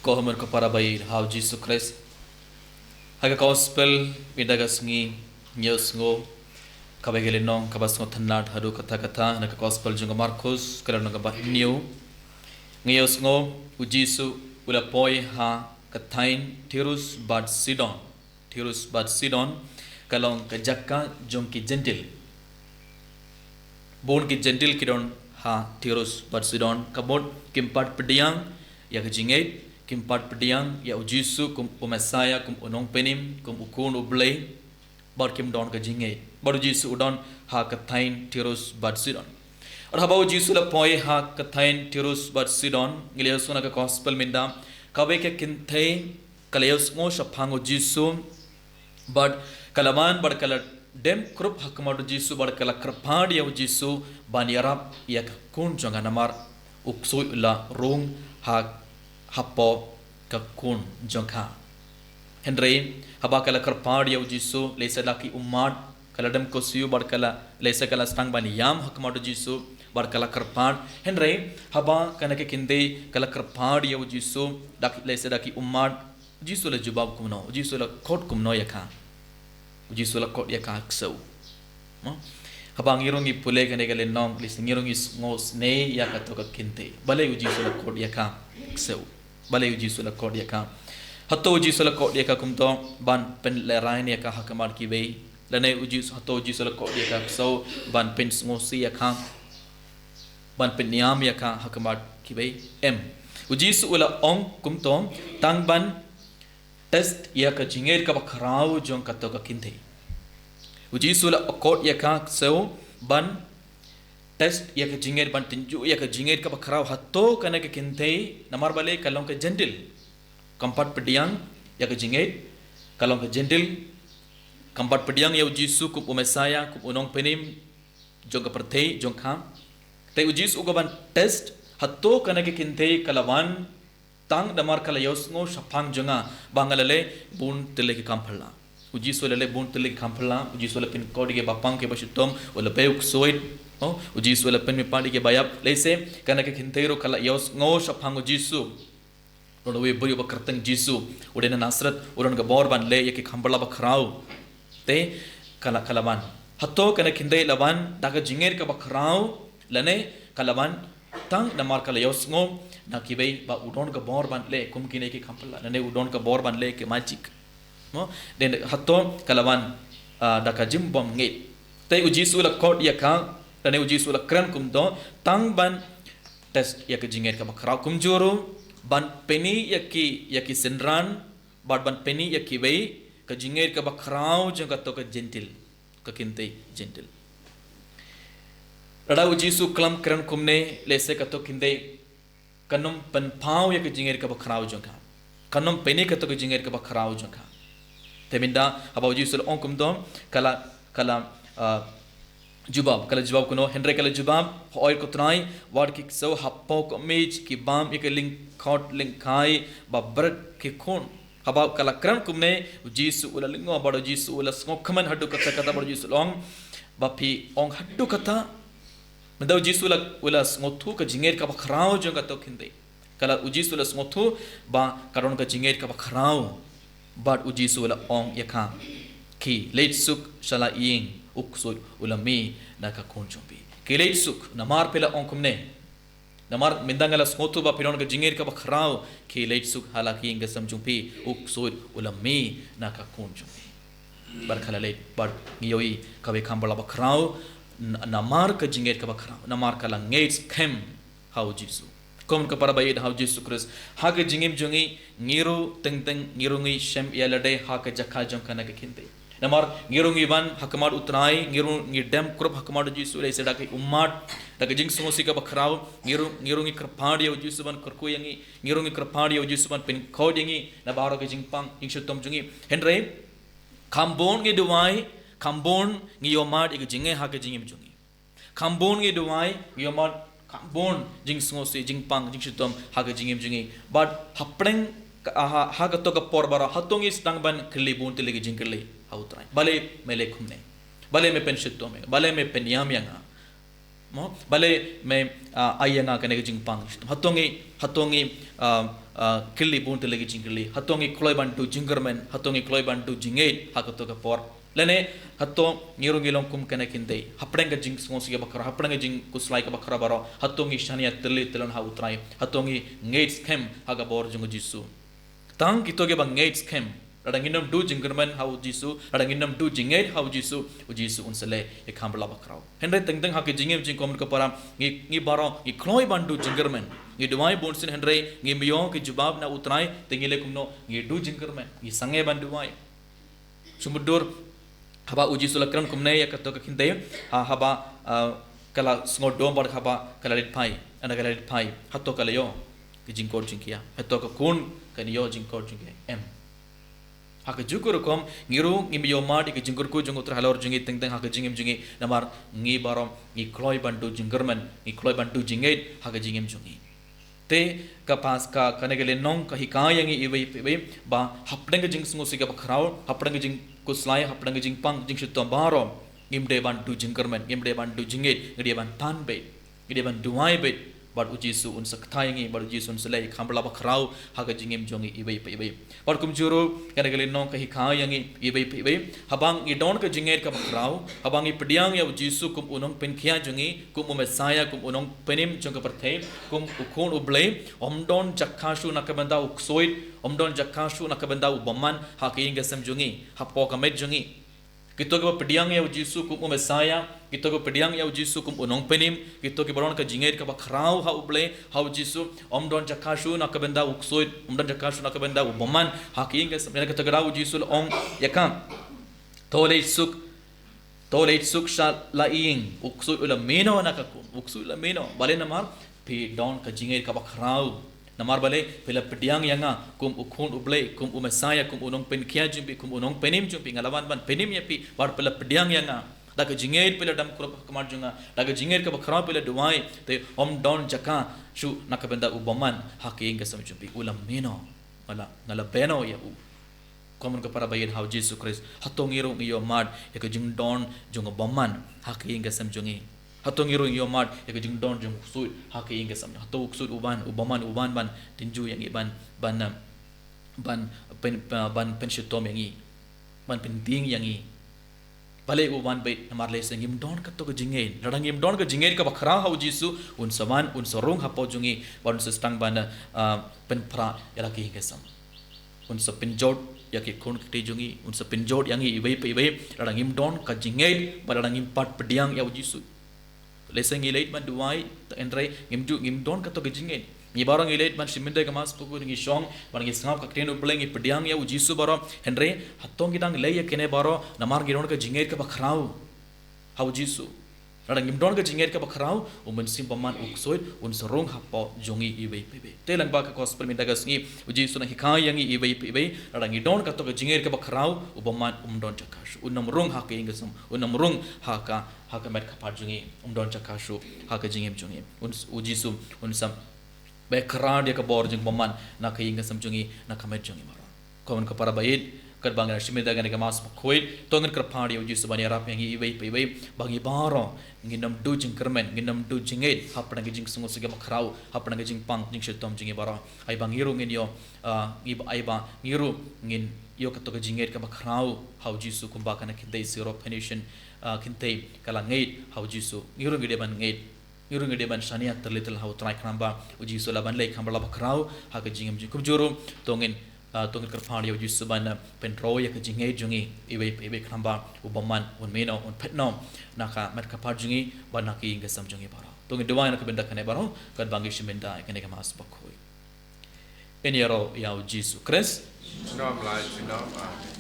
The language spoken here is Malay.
Kohomor ko para bay how Jesus Christ haga gospel midagas ngi news ngo kabagele nong kabas ngo thanat haru kata na gospel junga Marcos kalan nga ba new news ngo ujisu ula poi ha katain tirus bad sidon kalong kajakka jongki gentil bon ki gentil kidon ha tirus bad sidon kabot kimpat pediang ya kejinget kimpat pediang ya ujisu kum umesaya kum unong penim kum ukun ublay bar kim don kejinget bar ujisu udon ha katain tirus bad sidon और हबा उजिसु ला पॉय हा कथाइन टिरुस but Sidon गिलियसुना का गॉस्पेल मिंदा कबे के किंथे कलेयसमो शफांग उजिसु बट कलमान बट कल डेम क्रुप हकमड उजिसु बट कल krpad या उजिसु बानियाराप या कुन जंगा नमार उक्सोय ला रोंग हा हपो का कुन जंगा हेनरे हबा कल krpad या उजिसु लेसला की उम्माद कलडम कोसियो बट कल लेसे कल स्टंग बानियाम हकमड उजिसु bar kala krpad henry haba kana ke kinde kala krpad ya ujisu dak lese daki ummad ujisu la jubab kumno ujisu la kot kumno yakha ujisu la kot yakha ksau no haba ngirongi pule kane gale nong lis ngirongi ngos ne ya kato ka kinte bale ujisu la kot yakha ksau bale ujisu la kot yakha hatto ujisu la kot yakha kumto ban pen le rain yakha hakamar ki be lane ujisu hatto ujisu la kot yakha ksau ban pen ngosi yakha ban penyam ya ka hakamat kibai m ujisu ula ong kumtom tang ban test ya ka jinger ka bakrau jong ka to ka kinte ujisu ula akot ya ka so ban test ya ka jinger ban tinju ya ka jinger ka bakrau hatto kana ka kinte namar bale kalong ka gentle kampat pediang ya ka jinger kalong ka gentle kampat pediang ya ujisu ku umesaya ku unong penim jong ka perthei jong kham te ujis ugaban test hatto kana ke kinte kalawan tang damar kala yosngo shapang janga bangalale bun tele ke kamphala ujis wala le bun tele ke kamphala ujis wala pin kodi ke bapang ke bashitom wala beuk soid oh ujis wala pin mi pandi ke bayap lese kana ke kinte ro kala yosngo shapang ujisu ro we buri bakartang jisu udena nasrat uran ga bor ban le ke kamphala bakrau te kala kalawan hatto kana kinde lawan daga jinger ka bakrau lane kalawan tang namar kala yosngo nakibei ba udon ka bor ban le kumkine ki kampala lane udon ka bor ban le ke magic no den hatto kalawan daka jimbom ngit te ujisu la kod ya ka lane ujisu la kran kum do tang ban test ya ke jinger ka bakra kum joro ban peni ya ki senran ban peni ya ki bei ka jinger ka bakrau jong ka to ka gentle ka kinte gentle Rada ujisu klam kran kumne lese kato kinde kanum pen pau ya ke jinger ka bakrau jongka kanum peni kato ke jinger ka bakrau jongka teminda aba ujisu on kum dom kala jubab kuno henry kala jubab oil ko trai word ki so happo ko mej ki bam ek link khot link khai babrat ki khon haba kala kran kumne ujisu ula lingo bado ujisu ula ngokman hadu kata bado ujisu long bapi ong hadu kata Menda ujisu ula ngotu ka jinger ka bakrau jong ka to kinde kala ujisu ula ngotu ba karon ka jinger ka bakrau bat ujisu ula ong yakha ki late suk shala ying ukso ula mi na ka konchombi ki late suk namar pela ong kumne namar mindangala ngotu ba piron ka jinger ka bakrau ki late suk hala ki inga samjumpi ukso ula mi na ka konchombi bar khala late bar ngiyoi ka be khambala bakrau namar ka jinger ka bakra namar ka langates kem how jisu kom ka para bayid how jisu kris ha ka jingim jungi ngiro teng ngirungi shem yalade ha ka jakha jong kana ka kinte namar ngirungi ban hakmar utrai ngirungi dem krup hakmar jisu le seda ka ummat da ka jing sumosi ka bakrao ngirungi krpad yo jisu ban kurku yangi ngirungi krpad yo jisu ban pin khod yangi na baro ka jingpang ingshutom jungi henre kambon ge duwai Kambon ngiyomad ik jinge ha ke jingim jungi Kambon ngi duai ngiyomad kambon jing sngosi jing pang jing shitom ha ke jingim jungi but hapreng ha ka to ka porbara hatongi stang ban khli bun tele jing khli ha utrai bale mele khumne bale me pen shitom bale me pen yam yang mo bale me ayanga kane jing pang hatongi kili bun te lagi jing kili hatongi kloi bantu jingermen hatongi kloi bantu jingate hakato ka por lene hatto ngirungilong kum kane kinde haprenga jing sonsi bakara haprenga jing kuslai ka bakara baro hatongi shania tele telon ha utrai hatongi ngates kem haga bor jung jisu tang kitoge bang ngates kem Radanginam do jingerman how jisu, radanginam do jingate how jisu, ujisu unsele e kambla bakrao. Henry tengteng hake jingem jingkom kapara, ni baro, ni kloi bandu jingerman, ni duai bonsin Henry, ni miyong ki jubab na utrai, tengile kumno, ni do jingerman, ni sange banduai. Sumudur haba ujisu lakran kumne ya kato kakinte, haba kala sngodom bar haba kalalit pai, anagalit pai, hato kalayo, ki jingkor jingkia, hato ka kun kaniyo jingkor jingkia, hak jukur kom ngiru ngimiyo mad ik jingkur ku jungut halor jungi teng teng hak jingim jungi namar ngi barom ngi kloi bantu jinggerman ngi kloi bantu jingait hak jingim jungi te kapas ka kanegele nong ka hikaya ngi iwe ba hapdeng jing sungu siga bakrau hapdeng jing kuslai hapdeng jing pang jing shutom barom ngimde bantu jinggerman ngimde bantu jingait ngide ban tan be ngide ban duai be bar ujisu un sakthai bar ujisu un selai khambla bakrau haga jingem jongi ibai bar kumjuru kanegele nong ka hikaya ngi ibai habang i don ka jinger ka bakrau habang i pediang ya ujisu kum unong penkhia jongi kum mesaya kum unong penim jong ka perthai kum ukon ublei omdon jakhashu nakabanda uksoit omdon jakhashu nakabanda ubaman haking ga samjongi hapo ka met jongi kita ke pediang ya ujisu kum mesaya kita ke pediang ya ujisu kum unong penim kita ke baron ka jinger ka bakrau ha uble ha ujisu omdon jakashu nakabenda uksoit omdon jakashu nakabenda ubaman haking ga samena ka tagra ujisu om yakam tolei suk sha laing uksoit ula meno nakakum uksoit ula meno bale namar pe don ka jinger ka bakrau namar bale pela pediang yanga kum ukhun uble kum umesaya kum unong penkia jumpi kum unong penim jumpi ngalawan ban penim yapi war pela pediang yanga daga jinger pela dam kurap kamar junga daga jinger ka bakhra pela duai te om don jaka shu nakabenda ubaman haking ka sam jumpi ulam meno ngala beno ya u komun ka para bayin how Jesus Christ hatong irong iyo mad ya ka jing don junga baman haking ka sam jungi hatong irong iyo mad ya ka jing don jung sui haking ka sam hato uksud uban ban tinju yang iban ban penshitom yang i ban penting yang i bale uban be namar le sengim don ka to ka jingel radangim don ka jingel ka bakhra hau jisu un saman un sorong hapo jungi ban sistang ban pen pra ya ki ka sam un sa pinjot ya ki kon kte jungi un sa pinjot yang i ibai radangim don ka jingel baradangim pat pediang ya jisu leseng ilait man duai entrai ngim don ka to gijingen ni barang ilait man siminde ka mas puku ngi song ban ngi sangap ka tenu bleng i pediang ya ujisu baro henre hatong gidang le ya kene baro namar gi don ka jinger ka bakrau ha ujisu radang ngim don ka jinger ka bakrau umen simpaman uksoit un sorong hapo jongi ibai pebe telang ba ka gospel minda ga sngi ujisu na hikaya yang i ibai pebe radang ngi don ka to ka jinger ka bakrau ubaman don chakash unam rung ha ka ingasum unam rung ha ka met kapar jungi don chakashu ha ka jingem jungi un ujisu un sam background dia ka bor jung baman na ka ingasum jungi na ka met jungi maro kawan ka para bayit kat bangan shimida ga ne ka mas khoi tongan kar phadi ujisu bani rap yang i ibai pebe bangi baro nginam du jing kermen nginam du jinget hapna gi jing sungu siga makrau hapna gi jing pang jing shetom jingi baro ai bang hiru ngin yo ai ba ngiru ngin yo ka to ga jinget ka makrau hau jisu kumba kana kidai siro pension kinte kala ngait hau jisu ngiru ngide ban ngait ngiru ngide ban shania terlitel hau trai kramba ujisu laban lei khambala bakrau ha ga jingam jing kubjuru tongin tongan kerfaan ya ujisu ban penro ya ka jingai jungi ibe kramba ubaman un meno un petno naka mat kapar jungi ban naki ingasam jungi baro tongin dewa na ka benda kane baro kad bangi shimenda kane ka mas bakoi eniaro ya ujisu Christ Shalom life, shalom.